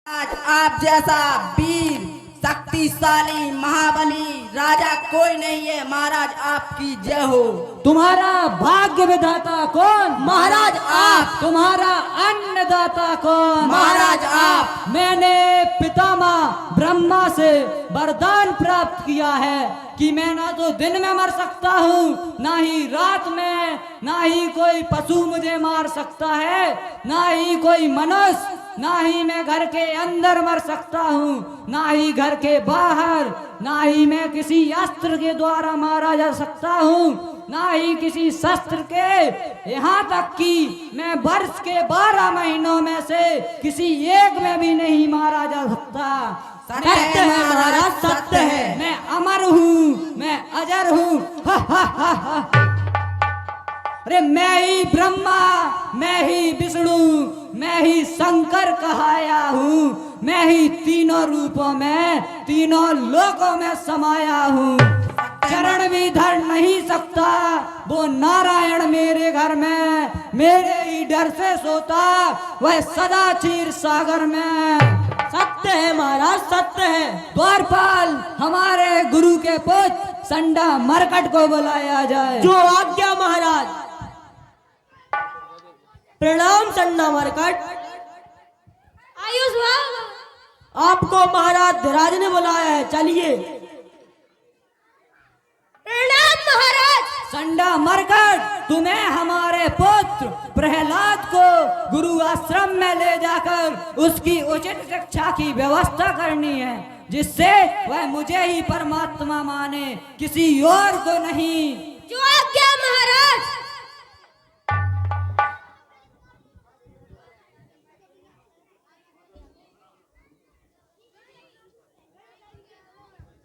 आज आप जैसा वीर शक्तिशाली महाबली राजा कोई नहीं है। महाराज आपकी जय हो। तुम्हारा भाग्य विधाता कौन? महाराज आप। तुम्हारा अन्नदाता कौन? महाराज आप। मैंने पितामह ब्रह्मा से वरदान प्राप्त किया है कि मैं ना तो दिन में मर सकता हूँ, ना ही रात में, ना ही कोई पशु मुझे मार सकता है, ना ही कोई मनुष्य, ना ही मैं घर के अंदर मर सकता हूँ, ना ही घर के बाहर, ना ही मैं किसी अस्त्र के द्वारा मारा जा सकता हूँ, ना ही किसी शस्त्र के। यहाँ तक कि मैं वर्ष के 12 महीनों में से किसी एक में भी नहीं मारा जा सकता। सत्य है महाराज, सत्य है। मैं अमर हूँ, मैं अजर हूँ। अरे मैं ही ब्रह्मा, मैं ही विष्णु, मैं ही शंकर कहाया हूँ। मैं ही तीनों रूपों में, तीनों लोकों में समाया हूँ। चरण भी धर नहीं सकता वो नारायण मेरे घर में, मेरे ही डर से सोता वह सदा क्षीर सागर में। सत्य है महाराज, सत्य है। द्वारपाल, हमारे गुरु के पुत्र संडा मरकट को बुलाया जाए। जो आज्ञा महाराज। प्रणाम संडा मरकट। आयुष आपको महाराज धीराज ने बुलाया है, चलिए। प्रणाम महाराज। संडा मरकट, तुम्हें हमारे पुत्र प्रहलाद को गुरु आश्रम में ले जाकर उसकी उचित शिक्षा की व्यवस्था करनी है, जिससे वह मुझे ही परमात्मा माने, किसी और को नहीं। जो आज्ञा महाराज।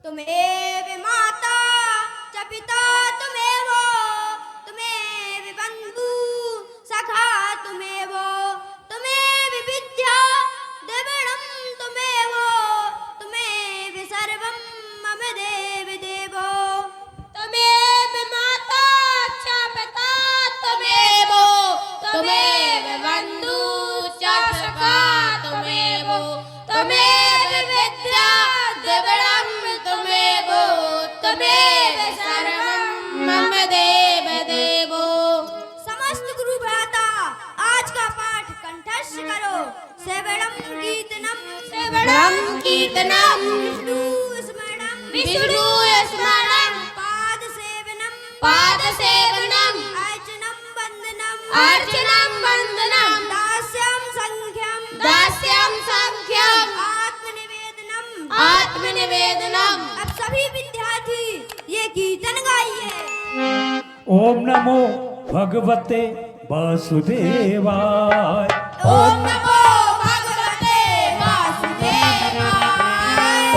तुम्हें माता च पिता तुम्हें वो, तुम्हें बंधु सखा तुम्हें वो, तुम्हें विद्या द्रविणम तुम्हें वो, तुम्हें सर्वम मम देव देवो। तुम्हें माता च पिता तुम्हें वो, तुम्हें बंधु च सखा तुम्हें वो, तुम्हें विद्या द्रविणम तुम्हें वो, तुम्हें सर्वम मम देव देवो। समस्त गुरु भ्राता आज का पाठ कंठस्थ करो। सेवणम कीर्तनम, सेवणम कीर्तनम, विष्णु स्मरणम, विष्णु स्मरणम, पाद सेवनम, पाद सेवनम, अर्चनम वंदनम, अर्चनम वंदनम, दास्यम संख्यम, दास्यम संख्यम, आत्मनिवेदनम, आत्मनिवेदनम। अब सभी विद्यार्थी ये कीर्तन गाइए। ओम नमो भगवते वासुदेवाय। ओम नमो भगवते वासुदेवाय।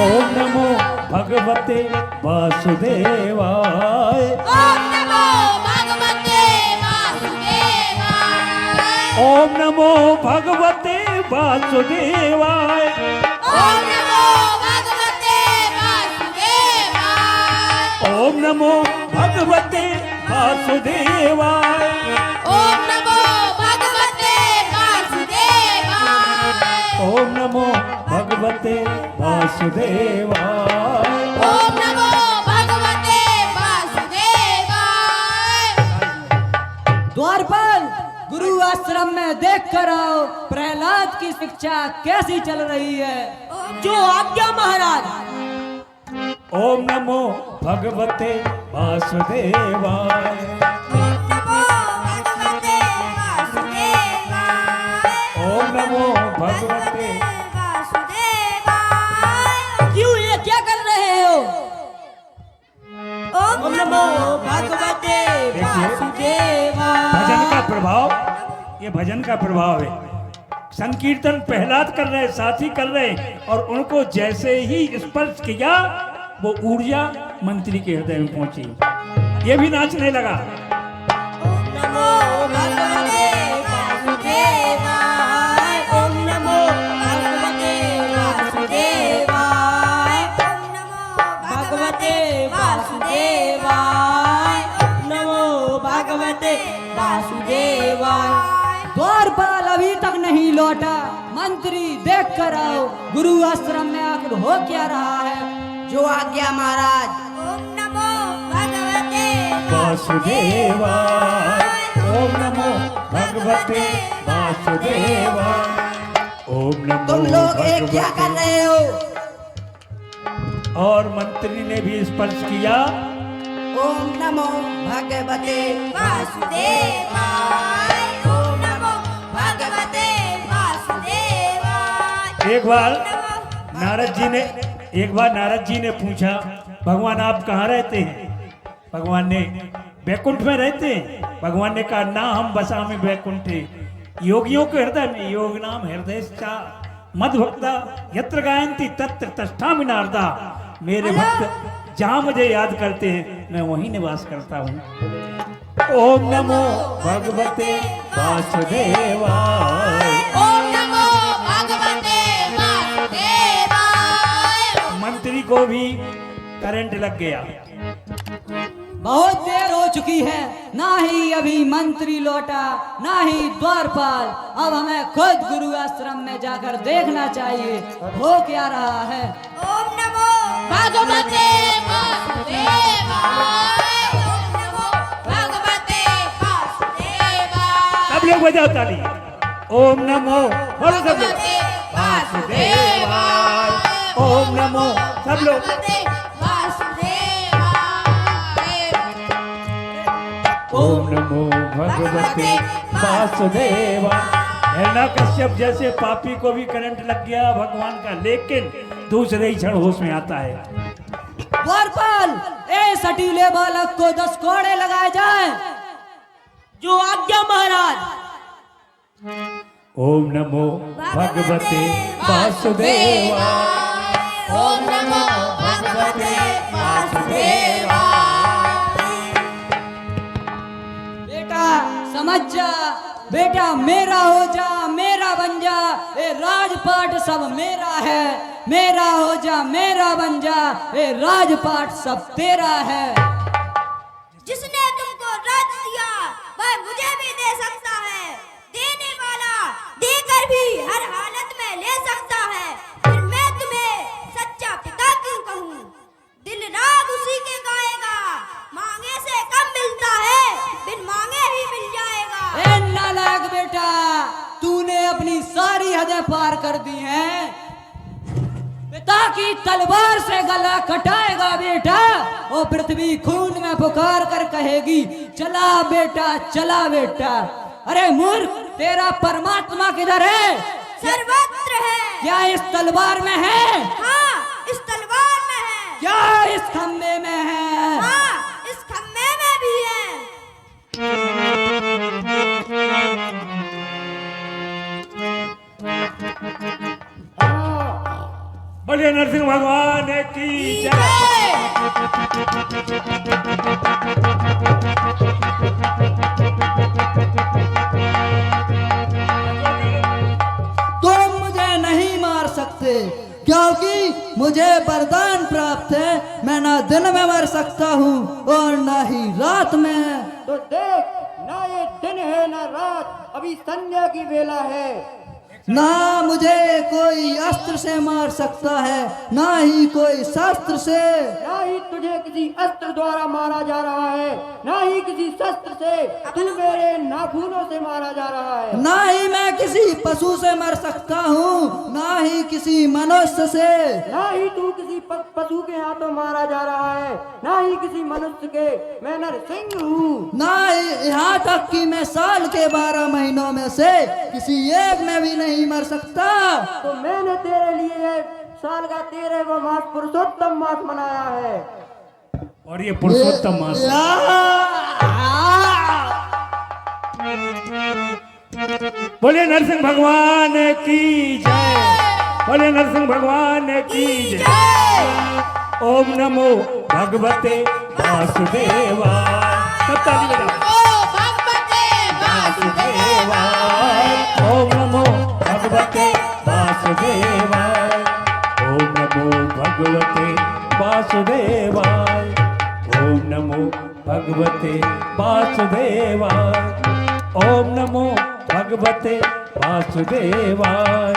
ओम नमो भगवते वासुदेवाय। ओम नमो भगवते वासुदेवाय। ओम नमो भगवते वासुदेवाय। ओम नमो भगवते वासुदेवाय। ओम नमो भगवते वासुदेवाय। ओम नमो भगवते वासुदेवाय। ओम नमो भगवते वासुदेवाय। ओम नमो भगवते वासुदेवाय। द्वारपाल, गुरु आश्रम में देख कर आओ प्रहलाद की शिक्षा कैसी चल रही है। जो आज्ञा महाराज। ओम नमो भगवते वासुदेवाय। नमो भगवते वासुदेवाय। ओम नमो भगवते। वासुदेवाय। क्यों ये क्या कर रहे हो? ओम नमो भगवते वासुदेवाय। भजन का प्रभाव, ये भजन का प्रभाव है। संकीर्तन प्रहलाद कर रहे, साथी कर रहे, और उनको जैसे ही स्पर्श किया वो ऊर्जा मंत्री के हृदय में पहुंची, ये भी नाचने लगा। ओम नमो भगवते वासुदेवाय। ओम नमो भगवते वासुदेवाय। ओम नमो भगवते वासुदेवाय। नमो भगवते वासुदेवाय। द्वारपाल अभी तक नहीं लौटा। मंत्री देख देख कर आओ गुरु आश्रम में आखिर हो क्या रहा है। जो आज्ञा महाराज। ओम नमो भगवते वासुदेवाय। ओम नमो भगवते वासुदेवाय। ओम नमो तुम लोग एक क्या कर रहे हो? और मंत्री ने भी स्पर्श किया। ओम नमो भगवते वासुदेवाय। ओम नमो भगवते वासुदेवाय। एक बार नारद जी ने पूछा, भगवान आप कहाँ रहते हैं? भगवान ने वैकुंठ में रहते हैं। भगवान ने कहा ना, हम बसामि वैकुंठे, योगियों के हृदय में। योग नाम हृदय मद भक्ता यत्र गायन्ति तत्र तिष्ठामि नारदा। मेरे भक्त जहाँ मुझे याद करते हैं मैं वहीं निवास करता हूँ। ओम नमो भगवते वासुदेवाय। ओम नमो भगवते वासुदेवाय। मंत्री को भी करंट लग गया। बहुत देर हो चुकी है, ना ही अभी मंत्री लौटा, ना ही द्वारपाल। अब हमें खुद गुरु आश्रम में जाकर देखना चाहिए हो क्या रहा है। ओम नमो भगवते वासुदेवाय। ओम नमो भगवते वासुदेवाय। सब लोग बजाओ ताली। ओम नमो बोलो सब लोग वासुदेवाय। ओम नमो सब लोग ओम नमो भगवते वासुदेवाय। हिरण्यकश्यप जैसे पापी को भी करंट लग गया भगवान का, लेकिन दूसरे ही क्षण होश में आता है। द्वारपाल, ए सटीले बालक को 10 कोड़े लगाए जाए। जो आज्ञा महाराज। ओम नमो भगवते वासुदेवाय। ओम नमो भगवते वासुदेवाय। बेटा समझ जा, बेटा मेरा हो जा, मेरा बन जा। ये राजपाट सब मेरा है, मेरा हो जा, मेरा बन जा। ये राजपाट सब तेरा है। जिसने तुमको राज्य दिया वह मुझे भी दे सकता है। देने वाला देकर भी हर हालत में ले सकता है। फिर मैं तुम्हें सच्चा पिता क्यों कहूँ? दिल राग उसी के गाएगा। मांगे से कम मिलता है, बिन मांगे ही मिल जाएगा। ए नालायक बेटा, तूने अपनी सारी हदें पार कर दी हैं। पिता की तलवार से गला कटाएगा बेटा, और पृथ्वी खून में पुकार कर कहेगी चला बेटा, चला बेटा। अरे मूर्ख, तेरा परमात्मा किधर है? सर्वत्र है। क्या इस तलवार में है? हाँ, इस तलवार में है। क्या इस खंबे में है? हाँ, इस खम्भे में भी है। बोलिए नरसिंह भगवान की जय। तुम मुझे नहीं मार सकते क्योंकि मुझे वरदान प्राप्त है। मैं ना दिन में मर सकता हूँ और ना ही रात में। तो देख, ना ये दिन है ना रात, अभी संध्या की वेला है। ना मुझे कोई अस्त्र से मार सकता है, ना ही कोई शस्त्र से। ना ही तुझे किसी अस्त्र द्वारा मारा जा रहा है, ना ही किसी शस्त्र से। तू मेरे नाखूनों से मारा जा रहा है। ना ही मैं किसी पशु से मर सकता हूँ, ना ही किसी मनुष्य से। ना ही तू किसी पशु के हाथों मारा जा रहा है, ना ही किसी मनुष्य के। मैं नरसिंह हूँ। ना ही यहाँ तक कि मैं साल के 12 महीनों में से किसी एक में भी नहीं मर सकता। तो मैंने तेरे लिए साल का 13वां मास पुरुषोत्तम मास मनाया है। और ये पुरुषोत्तम मास। बोले नरसिंह भगवान की जय। बोले नरसिंह भगवान की जय। ओम नमो भगवते वासुदेवाय। सब ताली बजाओ। वासुदेवाय। ओम नमो भगवते वासुदेवाय। ओम नमो भगवते वासुदेवाय। ओम नमो भगवते वासुदेवाय। ओम नमो भगवते वासुदेवाय।